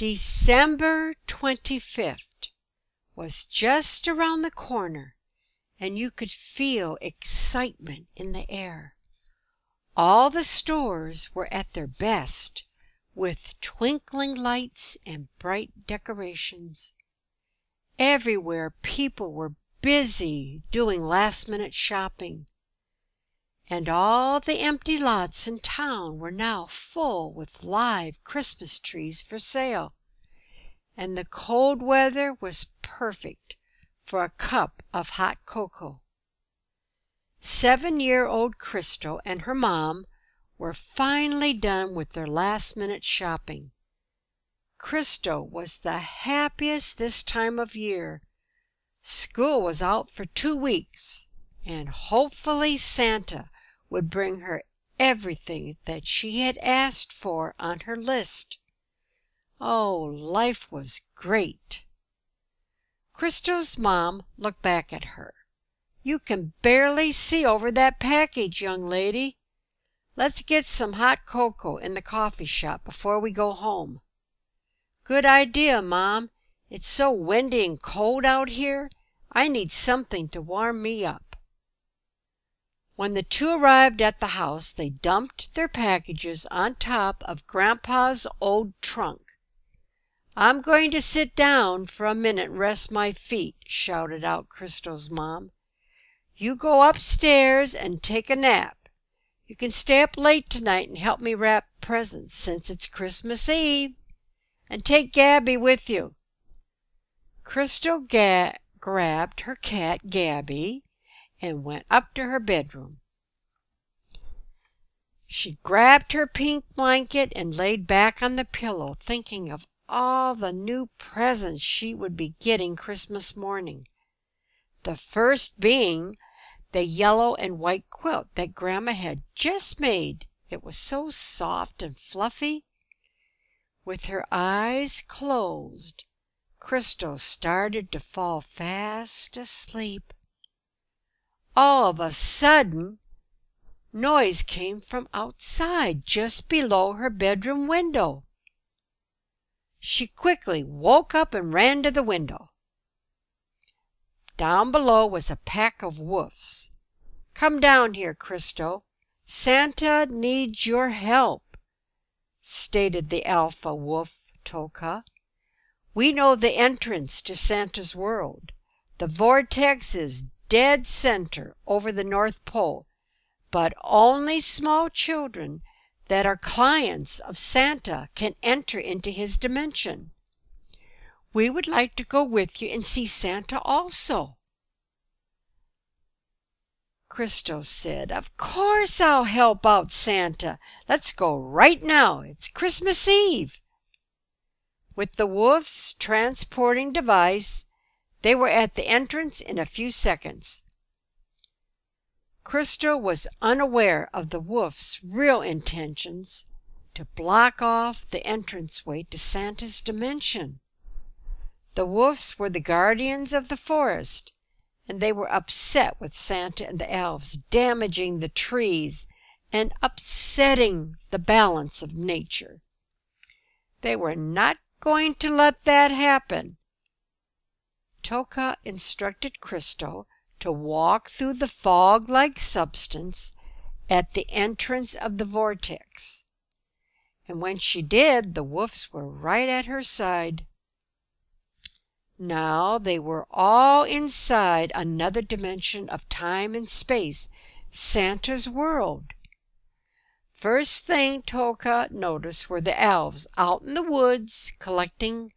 December 25th was just around the corner, and you could feel excitement in the air. All the stores were at their best, with twinkling lights and bright decorations. Everywhere people were busy doing last-minute shopping, and all the empty lots in town were now full with live Christmas trees for sale, and the cold weather was perfect for a cup of hot cocoa. 7-year-old Crystal and her mom were finally done with their last-minute shopping. Crystal was the happiest this time of year. School was out for 2 weeks, and hopefully Santa would bring her everything that she had asked for on her list. Oh, life was great. Crystal's mom looked back at her. "You can barely see over that package, young lady. Let's get some hot cocoa in the coffee shop before we go home." "Good idea, Mom. It's so windy and cold out here. I need something to warm me up." When the two arrived at the house, they dumped their packages on top of Grandpa's old trunk. "I'm going to sit down for a minute and rest my feet," shouted out Crystal's mom. "You go upstairs and take a nap. You can stay up late tonight and help me wrap presents since it's Christmas Eve. And take Gabby with you." Crystal grabbed her cat Gabby and went up to her bedroom. She grabbed her pink blanket and laid back on the pillow, thinking of all the new presents she would be getting Christmas morning. The first being the yellow and white quilt that Grandma had just made. It was so soft and fluffy. With her eyes closed, Crystal started to fall fast asleep. All of a sudden, noise came from outside just below her bedroom window. She quickly woke up and ran to the window. Down below was a pack of wolves. "Come down here, Crystal. Santa needs your help," stated the alpha wolf, Toka. "We know the entrance to Santa's world. The vortex is dead center over the North Pole, but only small children that are clients of Santa can enter into his dimension. We would like to go with you and see Santa also." Crystal said, "Of course I'll help out Santa. Let's go right now. It's Christmas Eve." With the wolf's transporting device, they were at the entrance in a few seconds. Crystal was unaware of the wolf's real intentions to block off the entranceway to Santa's dimension. The wolves were the guardians of the forest, and they were upset with Santa and the elves damaging the trees and upsetting the balance of nature. They were not going to let that happen. Toka instructed Crystal to walk through the fog-like substance at the entrance of the vortex, and when she did, the wolves were right at her side. Now they were all inside another dimension of time and space, Santa's world. First thing Toka noticed were the elves out in the woods collecting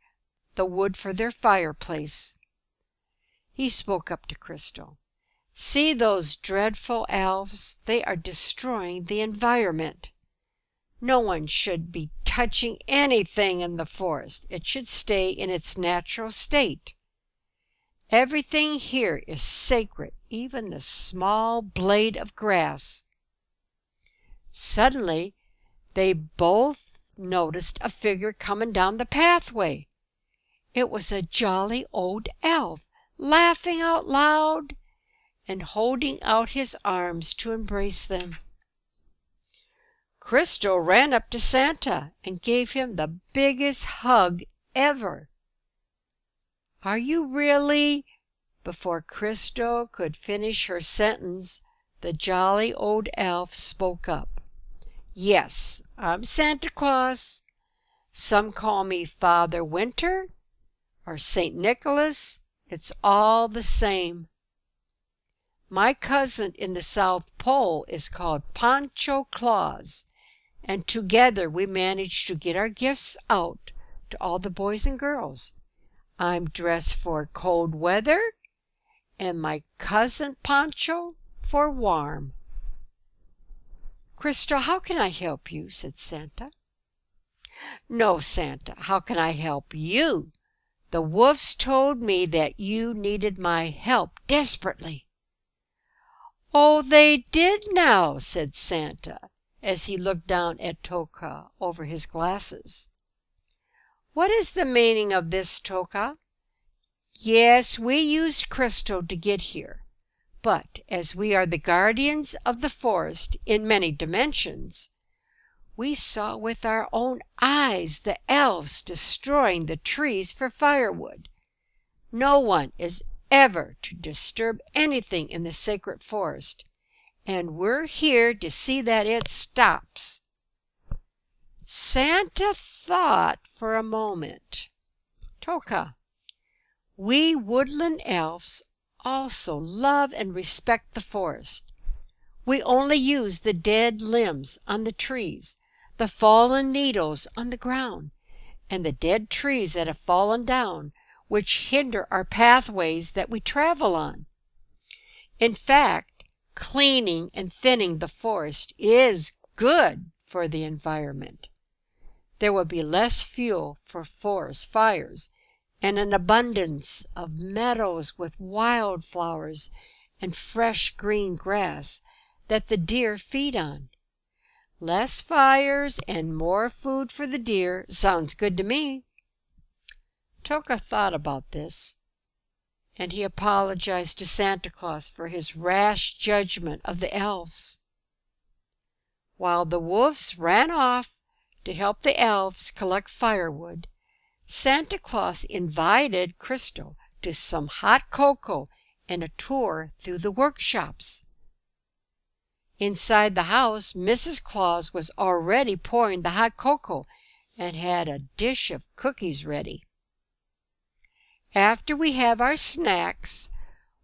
the wood for their fireplace. He spoke up to Crystal. "See those dreadful elves? They are destroying the environment. No one should be touching anything in the forest. It should stay in its natural state. Everything here is sacred, even the small blade of grass." Suddenly, they both noticed a figure coming down the pathway. It was a jolly old elf, laughing out loud and holding out his arms to embrace them. Crystal ran up to Santa and gave him the biggest hug ever. "Are you really—" Before Crystal could finish her sentence, the jolly old elf spoke up. "Yes, I'm Santa Claus. Some call me Father Winter or St. Nicholas. It's all the same. My cousin in the South Pole is called Pancho Claus, and together we manage to get our gifts out to all the boys and girls. I'm dressed for cold weather, and my cousin Pancho for warm." "Crystal, how can I help you?" said Santa. "No, Santa, how can I help you? The wolves told me that you needed my help desperately." "Oh, they did now," said Santa, as he looked down at Toka over his glasses. "What is the meaning of this, Toka?" "Yes, we used Crystal to get here, but as we are the guardians of the forest in many dimensions, we saw with our own eyes the elves destroying the trees for firewood. No one is ever to disturb anything in the sacred forest, and we're here to see that it stops." Santa thought for a moment. "Toka, we woodland elves also love and respect the forest. We only use the dead limbs on the trees, the fallen needles on the ground, and the dead trees that have fallen down, which hinder our pathways that we travel on. In fact, cleaning and thinning the forest is good for the environment. There will be less fuel for forest fires and an abundance of meadows with wildflowers and fresh green grass that the deer feed on. Less fires and more food for the deer sounds good to me." Toka thought about this, and he apologized to Santa Claus for his rash judgment of the elves. While the wolves ran off to help the elves collect firewood, Santa Claus invited Crystal to some hot cocoa and a tour through the workshops. Inside the house, Mrs. Claus was already pouring the hot cocoa and had a dish of cookies ready. "After we have our snacks,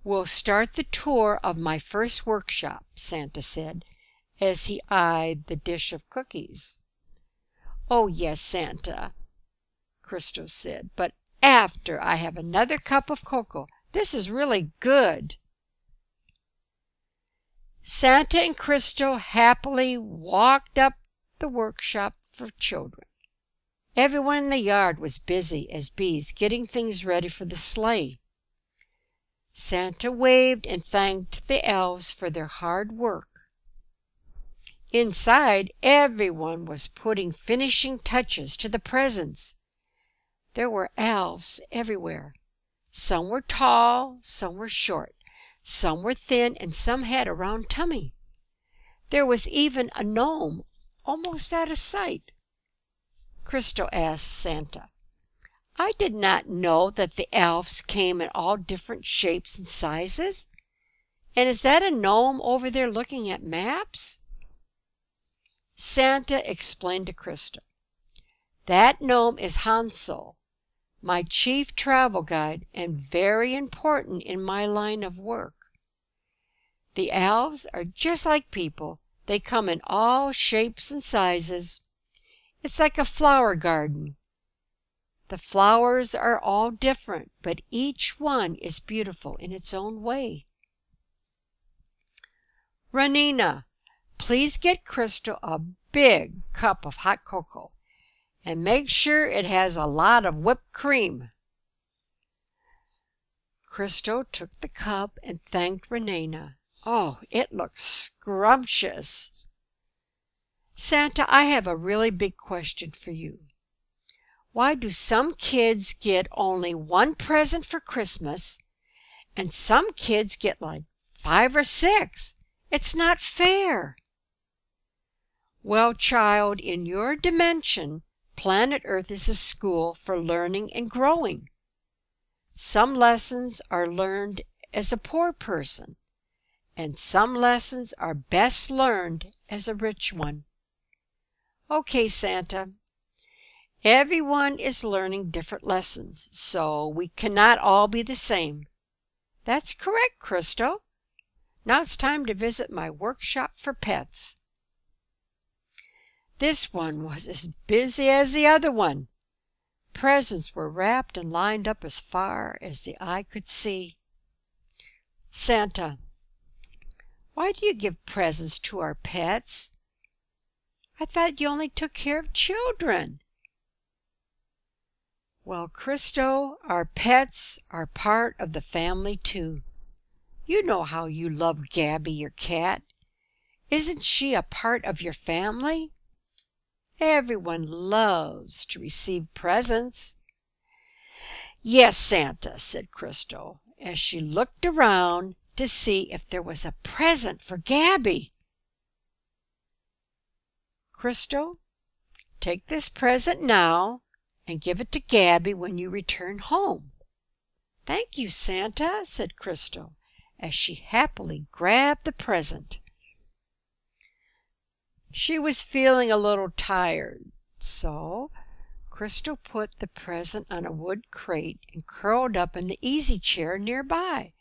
we'll start the tour of my first workshop," Santa said, as he eyed the dish of cookies. "Oh, yes, Santa," Crystal said, "but after I have another cup of cocoa. This is really good." Santa and Crystal happily walked up the workshop for children. Everyone in the yard was busy as bees getting things ready for the sleigh. Santa waved and thanked the elves for their hard work. Inside, everyone was putting finishing touches to the presents. There were elves everywhere. Some were tall, some were short, some were thin, and some had a round tummy. There was even a gnome almost out of sight. Crystal asked Santa, "I did not know that the elves came in all different shapes and sizes. And is that a gnome over there looking at maps?" Santa explained to Crystal, "That gnome is Hansel, my chief travel guide and very important in my line of work. The elves are just like people. They come in all shapes and sizes. It's like a flower garden. The flowers are all different, but each one is beautiful in its own way." "Ranina, please get Crystal a big cup of hot cocoa, and make sure it has a lot of whipped cream." Crystal took the cup and thanked Ranina. Oh, it looked scrumptious. "Santa, I have a really big question for you. Why do some kids get only one present for Christmas, and some kids get like 5 or 6? It's not fair." Well, child, in your dimension, planet Earth is a school for learning and growing. Some lessons are learned as a poor person, and some lessons are best learned as a rich one. Okay, Santa, everyone is learning different lessons, so we cannot all be the same. That's correct, Crystal. Now it's time to visit my workshop for pets. This one was as busy as the other one. Presents were wrapped and lined up as far as the eye could see. Santa, why do you give presents to our pets? I thought you only took care of children. Well, Christo, our pets are part of the family too. You know how you love Gabby, your cat. Isn't she a part of your family? Everyone loves to receive presents. Yes, Santa, said Christo, as she looked around to see if there was a present for Gabby. Christo, take this present now and give it to Gabby when you return home. Thank you, Santa, said Christo, as she happily grabbed the present. She was feeling a little tired, so Crystal put the present on a wood crate and curled up in the easy chair nearby.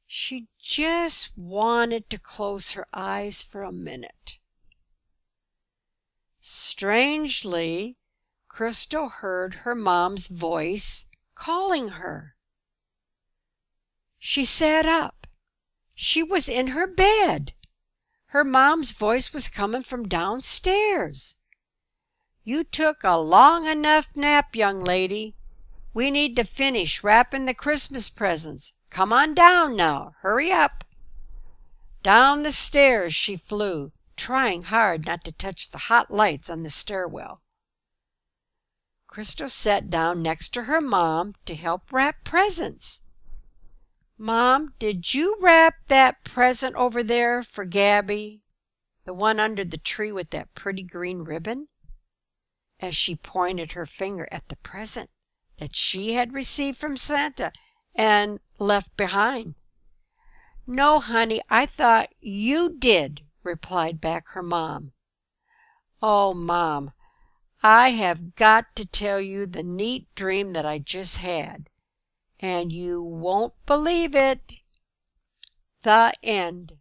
She just wanted to close her eyes for a minute. Strangely, Crystal heard her mom's voice calling her. She sat up. She was in her bed. Her mom's voice was coming from downstairs. You took a long enough nap, young lady. We need to finish wrapping the Christmas presents. Come on down now. Hurry up. Down the stairs she flew, trying hard not to touch the hot lights on the stairwell. Crystal sat down next to her mom to help wrap presents. Mom, did you wrap that present over there for Gabby? The one under the tree with that pretty green ribbon? As she pointed her finger at the present that she had received from Santa and left behind. No, honey, I thought you did, replied back her mom. Oh, Mom, I have got to tell you the neat dream that I just had. And you won't believe it. The end.